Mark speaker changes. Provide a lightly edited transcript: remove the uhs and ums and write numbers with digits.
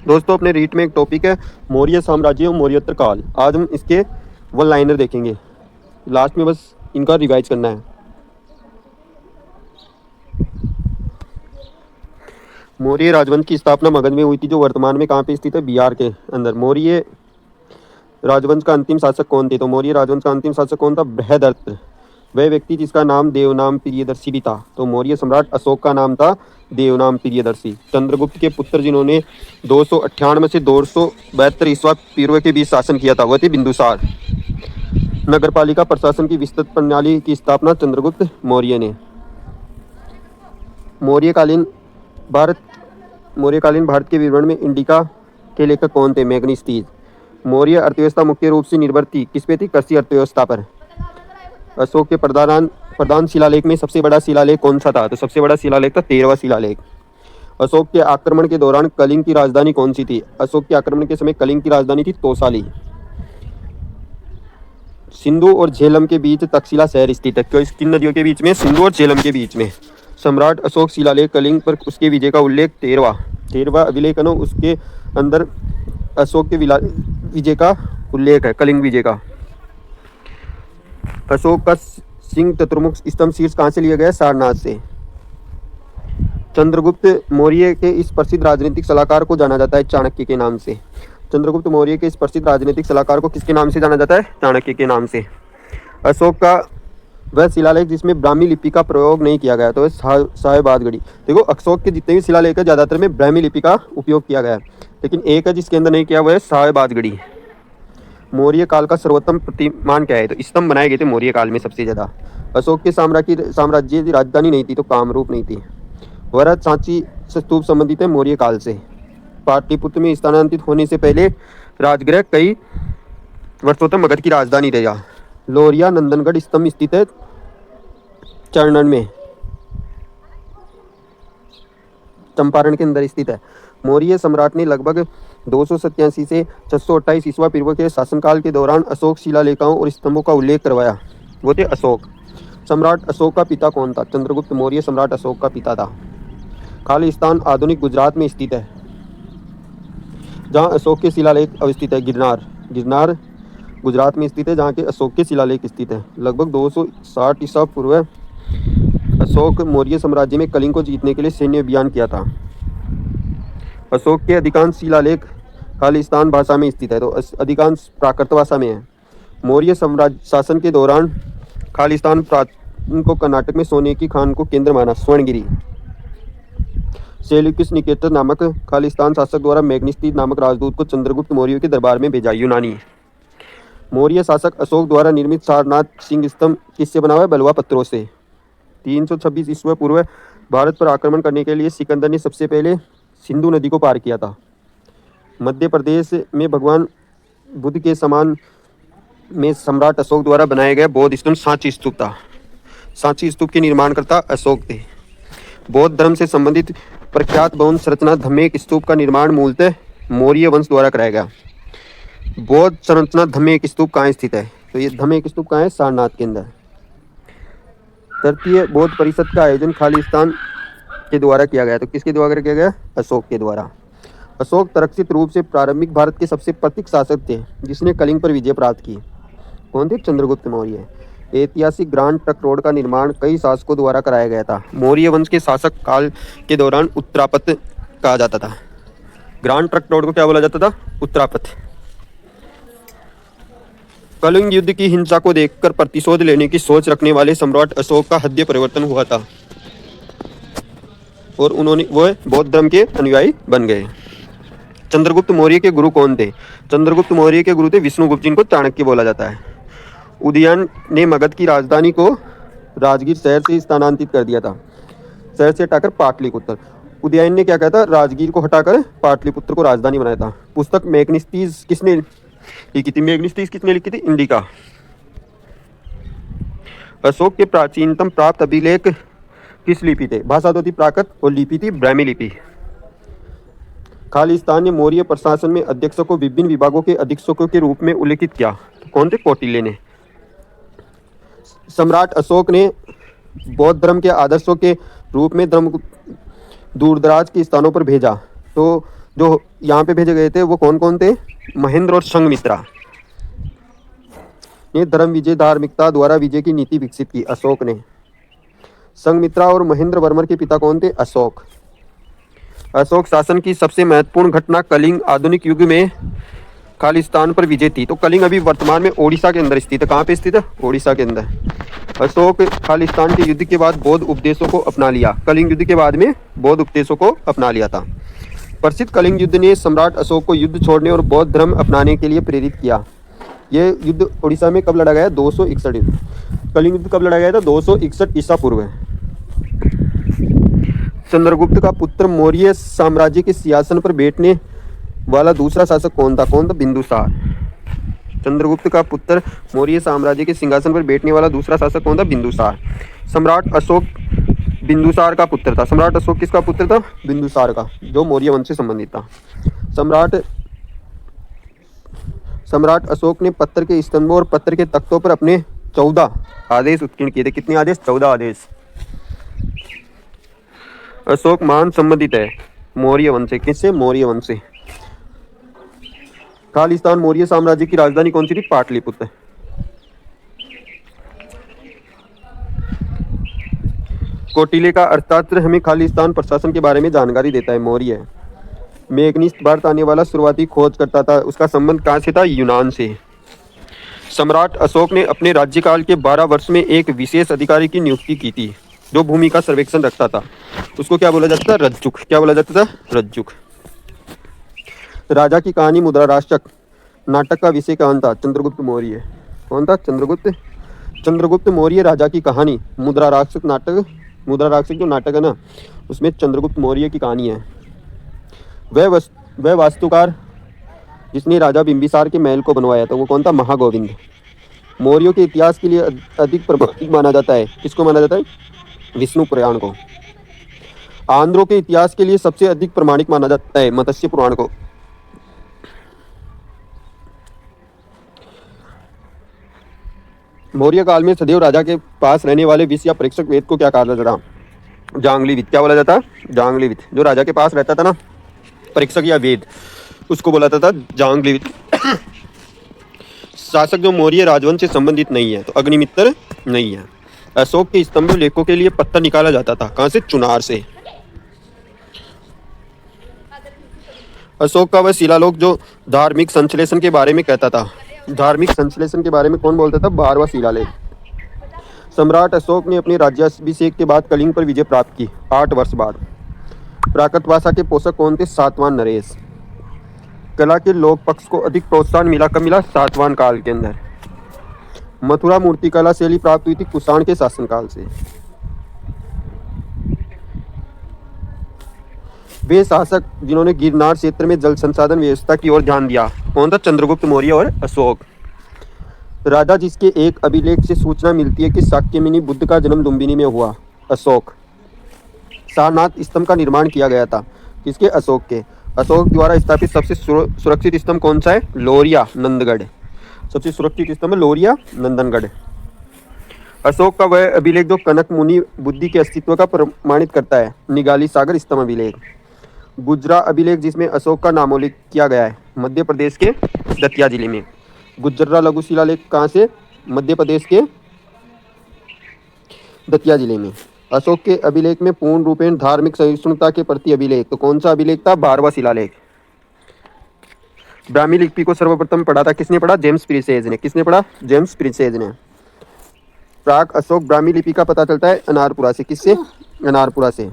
Speaker 1: दोस्तों अपने रीट में एक टॉपिक है मौर्य साम्राज्य और मौर्योत्तर काल। आज हम इसके वन लाइनर देखेंगे, लास्ट में बस इनका रिवाइज करना है। मौर्य राजवंश की स्थापना मगध में हुई थी, जो वर्तमान में कहाँ पे स्थित है, बिहार के अंदर। मौर्य राजवंश का अंतिम शासक कौन थे? तो मौर्य राजवंश का अंतिम शासक कौन था? बृहदर्थ, वह व्यक्ति जिसका नाम देवनाम प्रियदर्शी भी था। तो मौर्य सम्राट अशोक का नाम था देवनाम प्रियदर्शी। चंद्रगुप्त के पुत्र जिन्होंने 298 से 272 ईस्वा पूर्व के बीच शासन किया था, वह थे बिंदुसार। नगरपालिका प्रशासन की विस्तृत प्रणाली की स्थापना चंद्रगुप्त मौर्य ने। मौर्यकालीन भारत के विवरण में इंडिका के लेखक कौन थे? मैग्निस्टीज। मौर्य अर्थव्यवस्था मुख्य रूप से निर्भर थी किस पे थी? कृषि अर्थव्यवस्था पर। अशोक के प्रधान शिलालेख में सबसे बड़ा शिलालेख कौन सा था? तो सबसे बड़ा शिलालेख था 13वां शिलालेख। अशोक के आक्रमण के दौरान कलिंग की राजधानी कौन सी थी? अशोक के आक्रमण के समय कलिंग की राजधानी थी तोसाली। सिंधु और झेलम के बीच तक्षशिला शहर स्थित है। किन नदियों के बीच में? सिंधु और झेलम के बीच में। सम्राट अशोक शिलालेख कलिंग पर उसके विजय का उल्लेख 13वां अभिलेख है ना, उसके अंदर अशोक के विजय का उल्लेख है, कलिंग विजय का। अशोक का सिंह चतुर्मुख स्तंभ शीर्ष कहाँ से लिया गया? सारनाथ से। चंद्रगुप्त मौर्य के इस प्रसिद्ध राजनीतिक सलाहकार को जाना जाता है चाणक्य के नाम से। चंद्रगुप्त मौर्य के इस प्रसिद्ध राजनीतिक सलाहकार को किसके नाम से जाना जाता है? चाणक्य के नाम से। अशोक का वह शिलालेख जिसमें ब्राह्मी लिपि का प्रयोग नहीं किया गया, तो साहेबादगढ़ी। देखो अशोक के जितने भी शिलालेख है ज्यादातर में ब्राह्मी लिपि का उपयोग किया गया है, लेकिन एक है जिसके अंदर नहीं किया, वह है साहेबादगढ़ी। मौर्य काल का सर्वोत्तम प्रतिमान क्या है? तो स्तंभ बनाए गए थे मौर्य काल में सबसे ज्यादा। अशोक के साम्राज्य की राजधानी नहीं थी, तो कामरूप नहीं थी। वरद सांची से स्तूप संबंधित है मौर्य काल से। पाटलिपुत्र में स्थानांतरित होने से पहले राजगृह कई वर्षों तक मगध की राजधानी रहा। लोरिया नंदनगढ़ स्तंभ स्थित है चरणन में, चंपारण के अंदर स्थित है। मौर्य सम्राट ने लगभग 287 से 628 ईस्वा पूर्व के शासनकाल के दौरान अशोक शिलालेखों और स्तंभों का उल्लेख करवाया, वो थे अशोक। सम्राट अशोक का पिता कौन था? चंद्रगुप्त मौर्य सम्राट अशोक का पिता था। खालिस्तान आधुनिक गुजरात में स्थित है, जहाँ अशोक के शिलालेख अवस्थित है। गिरनार गुजरात में स्थित है, जहाँ के अशोक के शिलालेख स्थित है। लगभग 260 ईसा पूर्व अशोक मौर्य साम्राज्य में कलिंग को जीतने के लिए सैन्य अभियान किया था। अशोक के अधिकांश शिलालेख खालिस्तान भाषा में स्थित है, तो अधिकांश प्राकृत भाषा में है। मौर्य साम्राज्य शासन के दौरान खालिस्तान प्रांत को कर्नाटक में सोने की खान को केंद्र माना। स्वर्णगिरी। सेल्यूकस निकेटर नामक खालिस्तान शासक द्वारा मैग्निस्टीज नामक राजदूत को चंद्रगुप्त मौर्य के दरबार में भेजा। यूनानी। मौर्य शासक अशोक द्वारा निर्मित सारनाथ सिंह स्तंभ किससे बना हुआ है? बलुआ पत्थरों से। 326 ईस्वी पूर्व भारत पर आक्रमण करने के लिए सिकंदर ने सबसे पहले सिंधु नदी को पार किया था। मध्य प्रदेश में भगवान बुद्ध के समान में सम्राट अशोक द्वारा बनाया गया बौद्ध स्तंभ सांची स्तूप था। सांची स्तूप के निर्माणकर्ता अशोक थे। बौद्ध धर्म से संबंधित प्रख्यात भवन संरचना धम्मेक स्तूप का निर्माण मूलतः मौर्य वंश द्वारा कराया गया। बौद्ध संरचना धम्मेक स्तूप कहाँ स्थित है? तो ये धम्मेक स्तूप कहाँ है? सारनाथ के अंदर। तृतीय बौद्ध परिषद का आयोजन खालिस्तान के द्वारा किया गया, तो किसके द्वारा किया गया? अशोक के द्वारा। अशोक तर्कसित रूप से प्रारंभिक भारत के सबसे प्रतीक शासक थे जिसने कलिंग पर विजय प्राप्त की। कौन थे? चंद्रगुप्त मौर्य। ऐतिहासिक ग्रांड ट्रक रोड का निर्माण कई शासकों द्वारा कराया गया था। मौर्य वंश के शासक काल के दौरान उत्तरापथ कहा जाता था। ग्रांड ट्रक रोड को क्या बोला जाता था? उत्तरापथ। कलिंग युद्ध की हिंसा को देखकर प्रतिशोध लेने की सोच रखने वाले सम्राट अशोक का हृदय परिवर्तन हुआ था और वह बौद्ध धर्म के अनुयायी बन गए। चंद्रगुप्त मौर्य के गुरु कौन थे? चंद्रगुप्त मौर्य के गुरु थे विष्णुगुप्त, जिनको चाणक्य बोला जाता है। उदयन ने मगध की राजधानी को राजगीर शहर से स्थानांतरित कर दिया था, शहर से हटाकर पाटलिपुत्र। उदयन ने क्या कहा था? राजगीर को हटाकर पाटलिपुत्र को राजधानी बनाया था। पुस्तक मैग्निस्टीज किसने लिखी थी? मैग्निस्टीज किसने लिखी थी? इंडिका। अशोक के प्राचीनतम प्राप्त अभिलेख किस लिपि थे? भाषा तो थी प्राकृत और लिपि थी ब्राह्मी लिपि। खालिस्तान ने मौर्य प्रशासन में अध्यक्षों को विभिन्न विभागों के अधीक्षकों के रूप में उल्लेखित किया। तो कौन थे? कौटिल्य ने। सम्राट अशोक ने बौद्ध धर्म के आदर्शों के रूप में धर्म दूरदराज के स्थानों पर भेजा। तो जो यहाँ पे भेजे गए थे वो कौन कौन थे? महेंद्र और संघमित्रा ने धर्म विजय धार्मिकता द्वारा विजय की नीति विकसित की, अशोक ने। संघमित्रा और महेंद्र वर्मन के पिता कौन थे? अशोक। अशोक शासन की सबसे महत्वपूर्ण घटना कलिंग आधुनिक युग में खालिस्तान पर विजय थी। तो कलिंग अभी वर्तमान में ओडिशा के अंदर स्थित है। कहाँ पे स्थित है? ओडिशा के अंदर। अशोक खालिस्तान के युद्ध के बाद बौद्ध उपदेशों को अपना लिया। कलिंग युद्ध के बाद में बौद्ध उपदेशों को अपना लिया था। प्रसिद्ध कलिंग युद्ध ने सम्राट अशोक को युद्ध छोड़ने और बौद्ध धर्म अपनाने के लिए प्रेरित किया। ये युद्ध उड़ीसा में कब लड़ा गया? 261 युद्ध। कलिंग युद्ध कब लड़ा गया था? 261 ईसा पूर्व। चंद्रगुप्त का पुत्र मौर्य साम्राज्य के सिंहासन पर बैठने वाला दूसरा शासक कौन था? कौन था? बिंदुसार। चंद्रगुप्त का पुत्र मौर्य साम्राज्य के सिंहासन पर बैठने वाला दूसरा शासक कौन था? बिंदुसार। सम्राट अशोक बिंदुसार का पुत्र था। सम्राट अशोक किसका पुत्र था? बिंदुसार का, जो मौर्य वंश से संबंधित था। सम्राट अशोक ने पत्थर के स्तंभों और पत्थर के तख्तों पर अपने 14 आदेश उत्कीर्ण किए थे। कितने आदेश? 14 आदेश। अशोक महान संबंधित है मौर्य वंश से। किससे? मौर्य वंश से। खालिस्तान मौर्य साम्राज्य की राजधानी कौन सी थी? पाटलिपुत्र। कौटिल्य का अर्थशास्त्र हमें खालिस्तान प्रशासन के बारे में जानकारी देता है। मौर्य मैग्नीस भारत आने वाला शुरुआती खोज करता था। उसका संबंध कहाँ से था? यूनान से। सम्राट अशोक ने अपने राज्यकाल के 12 वर्ष में एक विशेष अधिकारी की नियुक्ति की थी जो भूमि का सर्वेक्षण रखता था। उसको क्या बोला जाता था? रज्जुक। क्या बोला जाता था? रज्जुक। राजा की कहानी मुद्राराक्षक नाटक का विषय कौन था? चंद्रगुप्त मौर्य। कौन था? चंद्रगुप्त। चंद्रगुप्त मौर्य राजा की कहानी मुद्राराक्षक नाटक, मुद्राराक्षक जो नाटक है ना, उसमें चंद्रगुप्त मौर्य की कहानी है। वह वास्तुकार जिसने राजा बिंबिसार के महल को बनवाया था वो कौन था? महागोविंद। मौर्यों के इतिहास के लिए अधिक प्रमाणिक माना जाता है। किसको माना जाता है? विष्णु पुराण को। आंध्रों के इतिहास के लिए सबसे अधिक प्रमाणिक माना जाता है मत्स्य पुराण को। मौर्य काल में सदैव राजा के पास रहने वाले विष या परीक्षक वेद को क्या कहा जाता था? जांगलीविद। क्या बोला जाता? जांगलीविद। जो राजा के पास रहता था ना, परीक्षक या वेद, उसको बोला जाता था जांगलीविद। शासक जो मौर्य राजवंश से संबंधित नहीं है तो अग्निमित्र नहीं है। अशोक के स्तंभ लेखों के लिए पत्थर निकाला जाता था। कहाँ से? चुनार से। अशोक का वह शिलालेख जो धार्मिक संश्लेषण के बारे में कहता था। धार्मिक संश्लेषण के बारे में कौन बोलता था? 12वां शिलालेख। सम्राट अशोक ने अपने राज्याभिषेक के बाद कलिंग पर विजय प्राप्त की 8 वर्ष बाद। प्राकृत भाषा के पोषक कौन थे? सातवाहन नरेश। कला के लोक पक्ष को अधिक प्रोत्साहन मिला कब मिला? सातवाहन काल के अंदर। मथुरा मूर्तिकला शैली प्राप्त हुई थी कुषाण के शासनकाल से। वे शासक जिन्होंने गिरनार क्षेत्र में जल संसाधन व्यवस्था की ओर ध्यान दिया कौन था? चंद्रगुप्त मौर्य और अशोक। राजा जिसके एक अभिलेख से सूचना मिलती है कि शाक्यमुनि बुद्ध का जन्म लुम्बिनी में हुआ, अशोक। सारनाथ स्तंभ का निर्माण किया गया था। किसके? अशोक के। अशोक द्वारा स्थापित सबसे सुरक्षित स्तंभ कौन सा है? लोरिया नंदगढ़। सबसे सुरक्षित स्तंभ लोरिया नंदनगढ़। अशोक का वह अभिलेख जो कनक मुनि बुद्धि के अस्तित्व का प्रमाणित करता है, निगाली सागर स्तंभ अभिलेख। गुजरा अभिलेख जिसमें अशोक का नामोल्लेख किया गया है, मध्य प्रदेश के दतिया जिले में। गुजर्रा लघु शिलालेख कहाँ से? मध्य प्रदेश के दतिया जिले में। अशोक के अभिलेख में पूर्ण रूपेण धार्मिक सहिष्णुता के प्रति अभिलेख, तो कौन सा अभिलेख था? 12वां शिलालेख। ब्राह्मी लिपि को सर्वप्रथम पढ़ा था किसने? पढ़ा? जेम्स प्रिंसेज ने। किसने पढ़ा? जेम्स प्रिंसेज ने। प्राक अशोक ब्राह्मी लिपि का पता चलता है अनारपुरा से। किससे? अनारपुरा से।